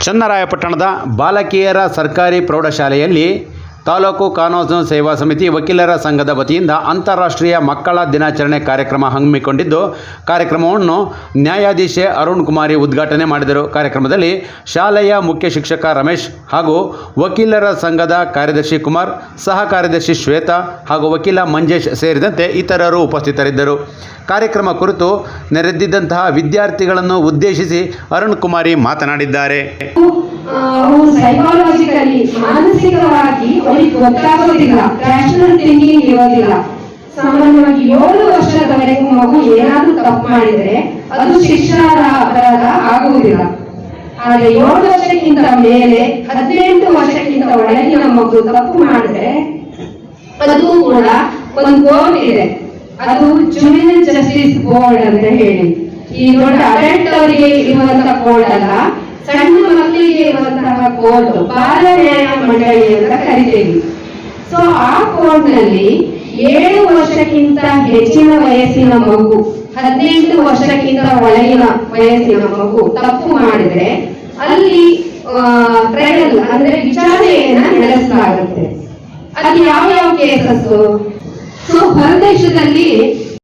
ಚನ್ನರಾಯಪಟ್ಟಣದ ಬಾಲಕಿಯರ ಸರ್ಕಾರಿ ಪ್ರೌಢಶಾಲೆಯಲ್ಲಿ ತಾಲೂಕು ಕಾನೂನು ಸೇವಾ ಸಮಿತಿ ವಕೀಲರ ಸಂಘದ ವತಿಯಿಂದ ಅಂತಾರಾಷ್ಟ್ರೀಯ ಮಕ್ಕಳ ದಿನಾಚರಣೆ ಕಾರ್ಯಕ್ರಮ ಹಮ್ಮಿಕೊಂಡಿದ್ದು, ಕಾರ್ಯಕ್ರಮವನ್ನು ನ್ಯಾಯಾಧೀಶೆ ಅರುಣ್ ಕುಮಾರಿ ಉದ್ಘಾಟನೆ ಮಾಡಿದರು. ಕಾರ್ಯಕ್ರಮದಲ್ಲಿ ಶಾಲೆಯ ಮುಖ್ಯ ಶಿಕ್ಷಕ ರಮೇಶ್ ಹಾಗೂ ವಕೀಲರ ಸಂಘದ ಕಾರ್ಯದರ್ಶಿ ಕುಮಾರ್, ಸಹ ಕಾರ್ಯದರ್ಶಿ ಶ್ವೇತಾ ಹಾಗೂ ವಕೀಲ ಮಂಜೇಶ್ ಸೇರಿದಂತೆ ಇತರರು ಉಪಸ್ಥಿತರಿದ್ದರು. ಕಾರ್ಯಕ್ರಮ ಕುರಿತು ನೆರೆದಿದ್ದಂತಹ ವಿದ್ಯಾರ್ಥಿಗಳನ್ನು ಉದ್ದೇಶಿಸಿ ಅರುಣ್ ಕುಮಾರಿ ಮಾತನಾಡಿದ್ದಾರೆ. ಸೈಕಾಲಜಿಕಲಿ ಮಾನಸಿಕವಾಗಿ ಅವರಿಗೆ ಗೊತ್ತಾಗೋದಿಲ್ಲ, ರ್ಯಾಷನಲ್ ಥಿಂಕಿಂಗ್ ಇರೋದಿಲ್ಲ. ಸಾಮಾನ್ಯವಾಗಿ 7 ವರ್ಷದವರೆಗೂ ಮಗು ಏನಾದ್ರೂ ತಪ್ಪು ಮಾಡಿದ್ರೆ ಅದು ಶಿಕ್ಷಾರ್ಹ ಅಪರಾಧ ಆಗುವುದಿಲ್ಲ. ಆದ್ರೆ 7 ವರ್ಷಕ್ಕಿಂತ ಮೇಲೆ 18 ವರ್ಷಕ್ಕಿಂತ ಒಳಗಿನ ಮಗು ತಪ್ಪು ಮಾಡಿದ್ರೆ ಅದು ಕೂಡ ಒಂದು ಕೋರ್ಟ್ ಇದೆ, ಅದು ಜುವೆನೈಲ್ ಜಸ್ಟಿಸ್ ಬೋರ್ಡ್ ಅಂತ ಹೇಳಿ. ಈ ದೊಡ್ಡ ಅಡಲ್ಟ್ ಅವರಿಗೆ ಇರುವಂತಹ ಕೋರ್ಟ್ ಅಲ್ಲ, ಸಣ್ಣ ಮಕ್ಕಳಿಗೆ ಇರುವಂತಹ ಕೋರ್ಟ್ ಬಾಲ ನ್ಯಾಯ ಮಂಡಳಿ ಅಂತ ಕರಿತೀವಿ. ಸೊ ಆ ಕೋರ್ಟ್ ನಲ್ಲಿ 7 ವರ್ಷಕ್ಕಿಂತ ಹೆಚ್ಚಿನ ವಯಸ್ಸಿನ ಮಗು, 18 ವರ್ಷಕ್ಕಿಂತ ಒಳಗಿನ ವಯಸ್ಸಿನ ಮಗು ತಪ್ಪು ಮಾಡಿದ್ರೆ ಅಲ್ಲಿ ಟ್ರಯಲ್ ಅಂದ್ರೆ ವಿಚಾರಣೆಯನ್ನ ನಡೆಸಲಾಗುತ್ತೆ. ಅದು ಯಾವ ಕೇಸಸ್? ಸೊ ಹೊರದೇಶದಲ್ಲಿ